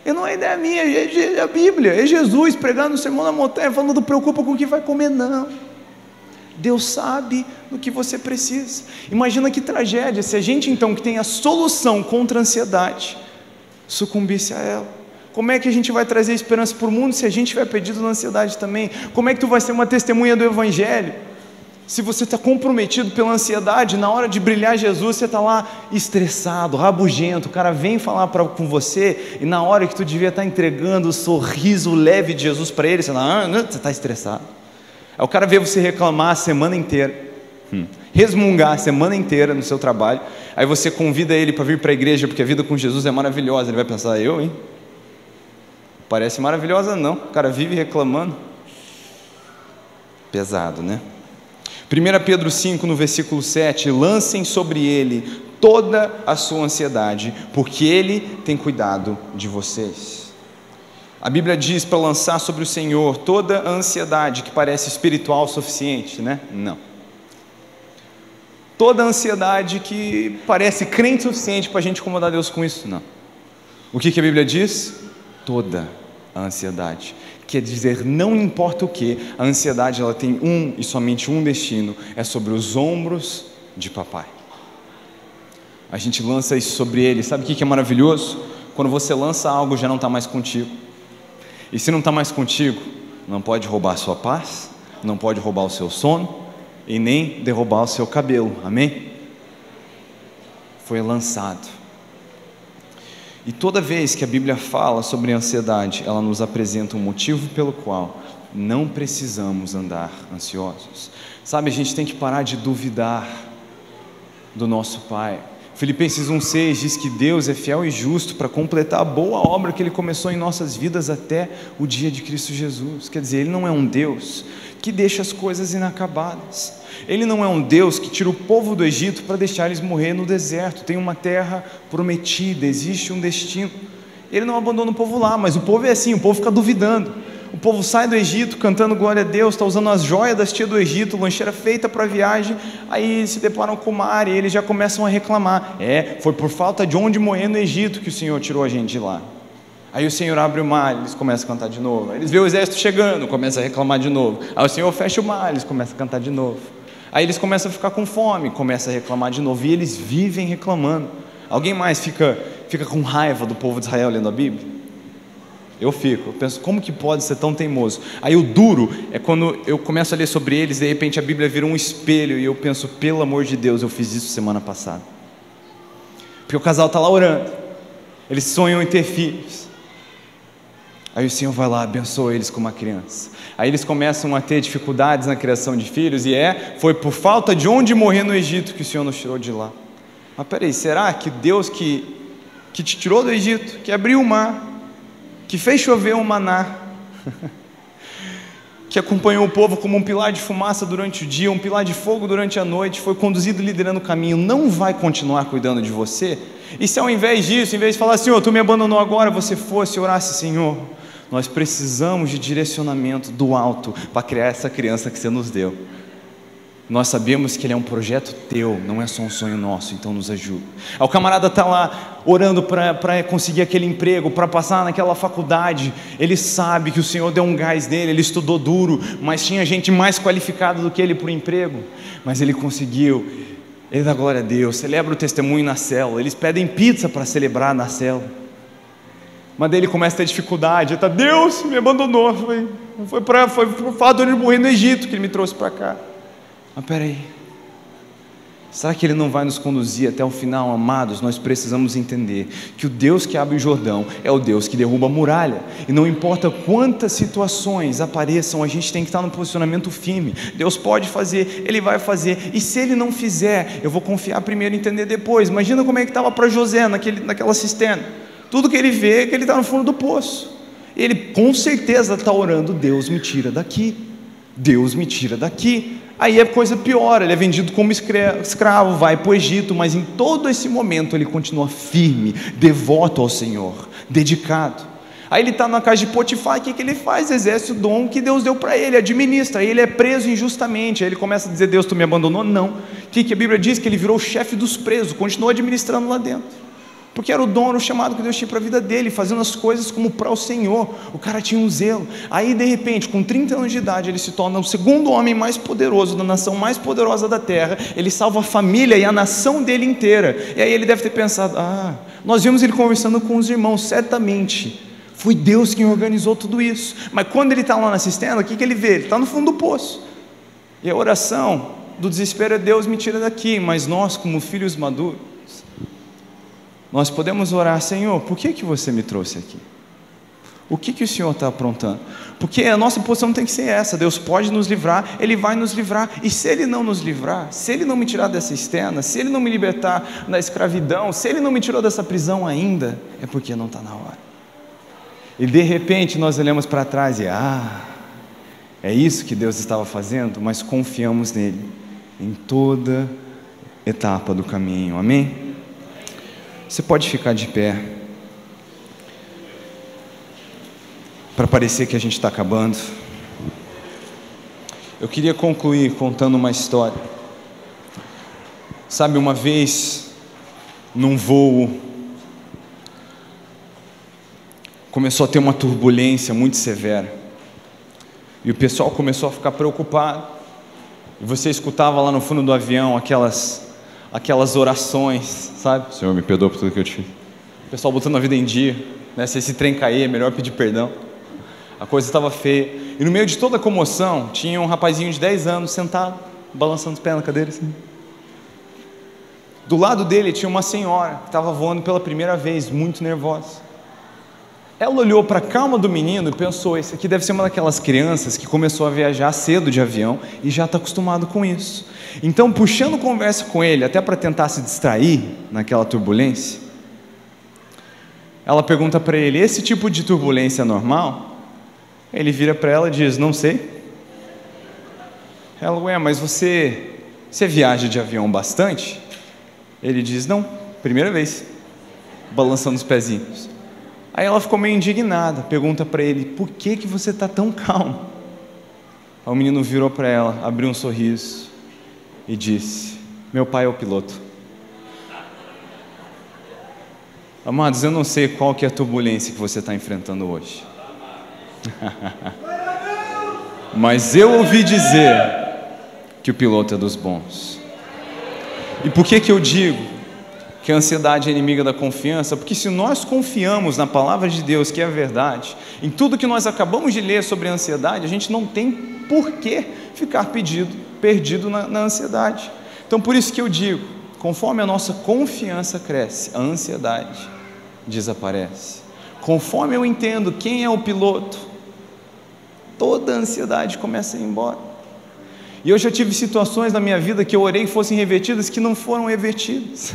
Speaker 1: E não é ideia minha, é a Bíblia, é Jesus pregando no Sermão da Montanha, falando: não preocupa com o que vai comer, não. Deus sabe do que você precisa. Imagina que tragédia se a gente então, que tem a solução contra a ansiedade, sucumbisse a ela. Como é que a gente vai trazer esperança para o mundo se a gente estiver perdido na ansiedade também? Como é que tu vai ser uma testemunha do Evangelho se você está comprometido pela ansiedade? Na hora de brilhar Jesus, você está lá estressado, rabugento. O cara vem falar com você, e na hora que tu devia estar entregando o sorriso leve de Jesus para ele, você está estressado. Aí o cara vê você reclamar a semana inteira, resmungar a semana inteira no seu trabalho. Aí você convida ele para vir para a igreja, porque a vida com Jesus é maravilhosa. Ele vai pensar: eu, hein? Parece maravilhosa não, o cara vive reclamando. Pesado, né? 1 Pedro 5, no versículo 7, lancem sobre ele toda a sua ansiedade, porque ele tem cuidado de vocês. A Bíblia diz para lançar sobre o Senhor toda a ansiedade que parece espiritual o suficiente, né? Não. Toda a ansiedade que parece crente o suficiente para a gente incomodar Deus com isso, não. O que a Bíblia diz? Toda a ansiedade. Quer dizer, não importa o que, a ansiedade ela tem um e somente um destino: é sobre os ombros de papai. A gente lança isso sobre ele. Sabe o que é maravilhoso? Quando você lança algo, já não está mais contigo. E se não está mais contigo, não pode roubar a sua paz, não pode roubar o seu sono e nem derrubar o seu cabelo, amém? Foi lançado. E toda vez que a Bíblia fala sobre ansiedade, ela nos apresenta um motivo pelo qual não precisamos andar ansiosos. Sabe, a gente tem que parar de duvidar do nosso Pai. Filipenses 1,6 diz que Deus é fiel e justo para completar a boa obra que Ele começou em nossas vidas até o dia de Cristo Jesus. Quer dizer, Ele não é um Deus que deixa as coisas inacabadas. Ele não é um Deus que tira o povo do Egito para deixar eles morrer no deserto. Tem uma terra prometida, existe um destino. Ele não abandona o povo lá, mas o povo é assim, o povo fica duvidando. O povo sai do Egito cantando glória a Deus, está usando as joias das tias do Egito, lancheira feita para a viagem. Aí eles se deparam com o mar e eles já começam a reclamar: foi por falta de onde morrer no Egito que o Senhor tirou a gente de lá. Aí o Senhor abre o mar, eles começam a cantar de novo. Aí eles veem o exército chegando, começam a reclamar de novo. Aí o Senhor fecha o mar, eles começam a cantar de novo. Aí eles começam a ficar com fome, começam a reclamar de novo. E eles vivem reclamando. Alguém mais fica com raiva do povo de Israel lendo a Bíblia? Eu penso, como que pode ser tão teimoso? Aí o duro é quando eu começo a ler sobre eles, de repente a Bíblia vira um espelho, e eu penso: pelo amor de Deus, eu fiz isso semana passada. Porque o casal está lá orando, eles sonham em ter filhos. Aí o Senhor vai lá, abençoa eles com uma criança. Aí eles começam a ter dificuldades na criação de filhos, e foi por falta de onde morrer no Egito que o Senhor nos tirou de lá. Mas peraí, será que Deus que te tirou do Egito, que abriu o mar, que fez chover um maná, que acompanhou o povo como um pilar de fumaça durante o dia, um pilar de fogo durante a noite, foi conduzido e liderando o caminho, não vai continuar cuidando de você? E se ao invés disso, em vez de falar: Senhor, Tu me abandonou agora, você fosse e orasse: Senhor, nós precisamos de direcionamento do alto para criar essa criança que Você nos deu. Nós sabemos que ele é um projeto Teu, não é só um sonho nosso, então nos ajuda. Aí o camarada está lá orando para conseguir aquele emprego, para passar naquela faculdade. Ele sabe que o Senhor deu um gás nele, ele estudou duro, mas tinha gente mais qualificada do que ele para o emprego. Mas ele conseguiu. Ele dá glória a Deus, celebra o testemunho na célula. Eles pedem pizza para celebrar na célula. Mas daí ele começa a ter dificuldade. Ele está: Deus me abandonou. Foi por fato de ele morrer no Egito que Ele me trouxe para cá. Mas peraí, Será que Ele não vai nos conduzir até o final? Amados, nós precisamos entender que o Deus que abre o Jordão é o Deus que derruba a muralha. E não importa quantas situações apareçam, a gente tem que estar no posicionamento firme. Deus pode fazer, Ele vai fazer. E se Ele não fizer, eu vou confiar primeiro e entender depois. Imagina como é que estava para José naquela cisterna. Tudo que ele vê é que ele está no fundo do poço. Ele com certeza está orando: Deus me tira daqui, Deus me tira daqui. Aí a coisa piora, ele é vendido como escravo, vai para o Egito, mas em todo esse momento ele continua firme, devoto ao Senhor, dedicado. Aí ele está na casa de Potifar, o que ele faz? Exerce o dom que Deus deu para ele, administra. Aí ele é preso injustamente, aí ele começa a dizer: Deus, tu me abandonou? Não. O que a Bíblia diz? Que ele virou o chefe dos presos, continuou administrando lá dentro. Porque era o dom, era o chamado que Deus tinha para a vida dele, fazendo as coisas como para o Senhor. O cara tinha um zelo. Aí de repente, com 30 anos de idade, ele se torna o segundo homem mais poderoso da nação mais poderosa da terra. Ele salva a família e a nação dele inteira. E aí ele deve ter pensado: nós vimos ele conversando com os irmãos, certamente foi Deus quem organizou tudo isso. Mas quando ele está lá na cisterna, o que ele vê? Ele está no fundo do poço. E a oração do desespero é: Deus me tira daqui. Mas nós, como filhos maduros, nós podemos orar: Senhor, por que você me trouxe aqui? O que o Senhor está aprontando? Porque a nossa posição tem que ser essa: Deus pode nos livrar, Ele vai nos livrar. E se Ele não nos livrar, se Ele não me tirar dessa cisterna, se Ele não me libertar da escravidão, se Ele não me tirou dessa prisão ainda, é porque não está na hora. E de repente nós olhamos para trás e é isso que Deus estava fazendo, mas confiamos nele em toda etapa do caminho. Amém? Você pode ficar de pé, para parecer que a gente está acabando. Eu queria concluir contando uma história. Sabe, uma vez, num voo, começou a ter uma turbulência muito severa, e o pessoal começou a ficar preocupado, e você escutava lá no fundo do avião aquelas orações, sabe? Senhor, me perdoa por tudo que eu te fiz. O pessoal botando a vida em dia, né? Se esse trem cair, é melhor pedir perdão. A coisa estava feia. E no meio de toda a comoção, tinha um rapazinho de 10 anos sentado, balançando os pés na cadeira assim. Do lado dele tinha uma senhora que estava voando pela primeira vez, muito nervosa. Ela olhou para a calma do menino e pensou: esse aqui deve ser uma daquelas crianças que começou a viajar cedo de avião e já está acostumado com isso. Então, puxando conversa com ele, até para tentar se distrair naquela turbulência, ela pergunta para ele: esse tipo de turbulência é normal? Ele vira para ela e diz: não sei. Ela: ué, mas você viaja de avião bastante? Ele diz: não, primeira vez, balançando os pezinhos. Aí ela ficou meio indignada, pergunta para ele: por que você está tão calmo? Aí o menino virou para ela, abriu um sorriso e disse: meu pai é o piloto. Amados, eu não sei qual que é a turbulência que você está enfrentando hoje, mas eu ouvi dizer que o piloto é dos bons. E por que eu digo que a ansiedade é inimiga da confiança? Porque se nós confiamos na palavra de Deus, que é a verdade, em tudo que nós acabamos de ler sobre a ansiedade, a gente não tem por que ficar perdido na ansiedade. Então por isso que eu digo, conforme a nossa confiança cresce, a ansiedade desaparece. Conforme eu entendo quem é o piloto, toda a ansiedade começa a ir embora. E eu já tive situações na minha vida que eu orei que fossem revertidas, que não foram revertidas.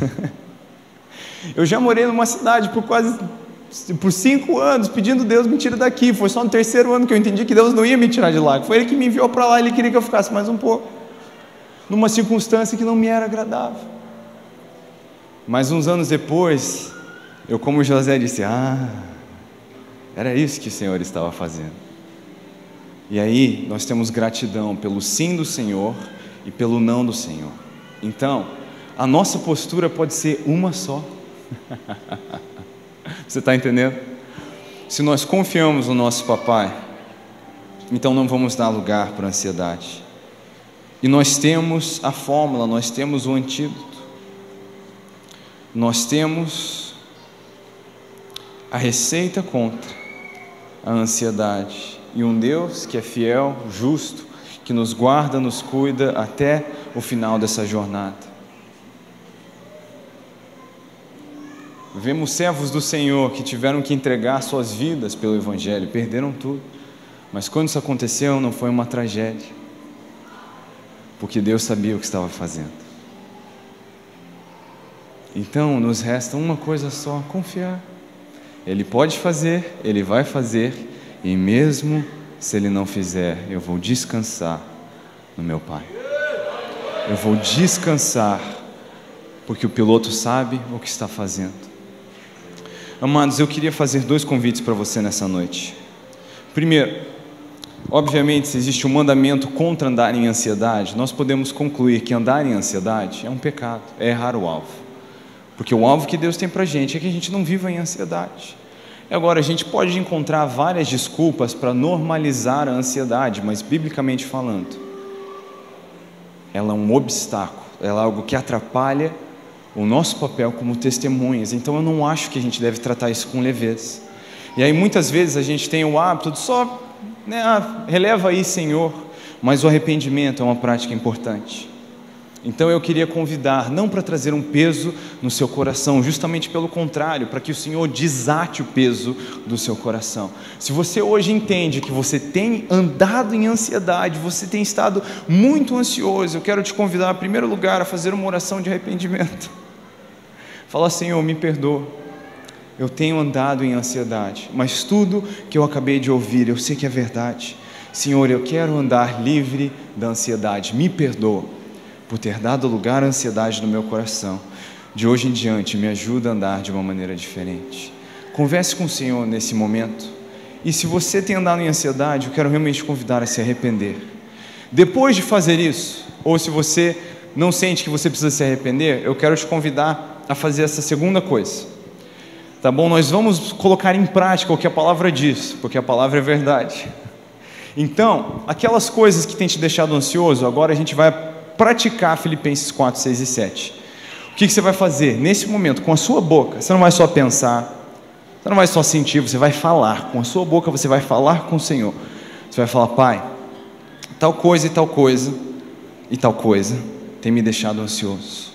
Speaker 1: Eu já morei numa cidade por 5 anos, pedindo: Deus me tira daqui. Foi só no 3º ano que eu entendi que Deus não ia me tirar de lá, foi Ele que me enviou para lá. Ele queria que eu ficasse mais um pouco, numa circunstância que não me era agradável. Mas uns anos depois, eu, como José, disse: era isso que o Senhor estava fazendo. E aí nós temos gratidão pelo sim do Senhor e pelo não do Senhor. Então a nossa postura pode ser uma só. Você está entendendo? Se nós confiamos no nosso papai, então não vamos dar lugar para a ansiedade. E nós temos a fórmula, nós temos o antídoto, nós temos a receita contra a ansiedade, e um Deus que é fiel, justo, que nos guarda, nos cuida até o final dessa jornada. Vemos servos do Senhor que tiveram que entregar suas vidas pelo Evangelho, perderam tudo. Mas quando isso aconteceu, não foi uma tragédia, porque Deus sabia o que estava fazendo. Então, nos resta uma coisa só: confiar. Ele pode fazer, Ele vai fazer, e mesmo se Ele não fizer, eu vou descansar no meu Pai. Eu vou descansar, porque o piloto sabe o que está fazendo. Amados, eu queria fazer 2 convites para você nessa noite. Primeiro, obviamente, se existe um mandamento contra andar em ansiedade, nós podemos concluir que andar em ansiedade é um pecado, é errar o alvo. Porque o alvo que Deus tem para a gente é que a gente não viva em ansiedade. E agora, a gente pode encontrar várias desculpas para normalizar a ansiedade, mas biblicamente falando, ela é um obstáculo, ela é algo que atrapalha o nosso papel como testemunhas. Então eu não acho que a gente deve tratar isso com leveza. E aí muitas vezes a gente tem o hábito de só, releva aí, Senhor, mas o arrependimento é uma prática importante. Então eu queria convidar, não para trazer um peso no seu coração, justamente pelo contrário, para que o Senhor desate o peso do seu coração. Se você hoje entende que você tem andado em ansiedade, você tem estado muito ansioso, eu quero te convidar, em primeiro lugar, a fazer uma oração de arrependimento. Fala: Senhor, me perdoa, eu tenho andado em ansiedade, mas tudo que eu acabei de ouvir, eu sei que é verdade. Senhor, eu quero andar livre da ansiedade, me perdoa por ter dado lugar à ansiedade no meu coração. De hoje em diante, me ajuda a andar de uma maneira diferente. Converse com o Senhor nesse momento. E se você tem andado em ansiedade, eu quero realmente te convidar a se arrepender. Depois de fazer isso, ou se você não sente que você precisa se arrepender, eu quero te convidar a fazer essa segunda coisa. Tá bom? Nós vamos colocar em prática o que a palavra diz, porque a palavra é verdade. Então, aquelas coisas que têm te deixado ansioso, agora a gente vai praticar Filipenses 4, 6 e 7. O que você vai fazer nesse momento com a sua boca? Você não vai só pensar, você não vai só sentir, você vai falar. Com a sua boca você vai falar com o Senhor. Você vai falar: Pai, tal coisa e tal coisa e tal coisa tem me deixado ansioso,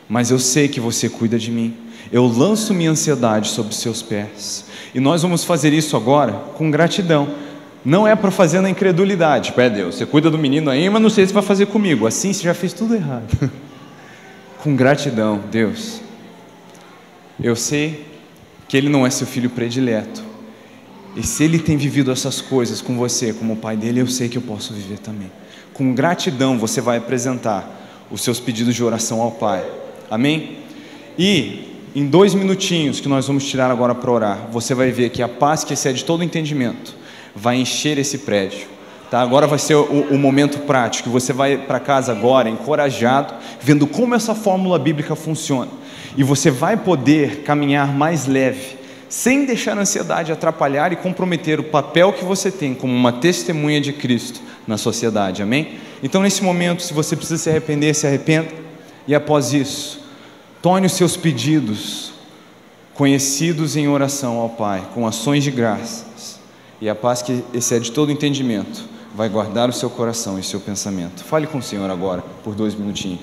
Speaker 1: mas eu sei que você cuida de mim. Eu lanço minha ansiedade sobre os seus pés. E nós vamos fazer isso agora com gratidão. Não é para fazer na incredulidade. Deus, você cuida do menino aí, mas não sei se vai fazer comigo. Assim você já fez tudo errado. Com gratidão: Deus, eu sei que Ele não é seu filho predileto. E se Ele tem vivido essas coisas com você, como o pai dele, eu sei que eu posso viver também. Com gratidão você vai apresentar os seus pedidos de oração ao Pai. Amém? E em 2 minutinhos que nós vamos tirar agora para orar, você vai ver que a paz que excede todo entendimento vai encher esse prédio, tá? Agora vai ser o momento prático, você vai para casa agora encorajado, vendo como essa fórmula bíblica funciona, e você vai poder caminhar mais leve, sem deixar a ansiedade atrapalhar e comprometer o papel que você tem como uma testemunha de Cristo na sociedade, amém? Então nesse momento, se você precisa se arrepender, se arrependa, e após isso, torne os seus pedidos conhecidos em oração ao Pai, com ações de graças. E a paz que excede todo entendimento vai guardar o seu coração e o seu pensamento. Fale com o Senhor agora, por 2 minutinhos.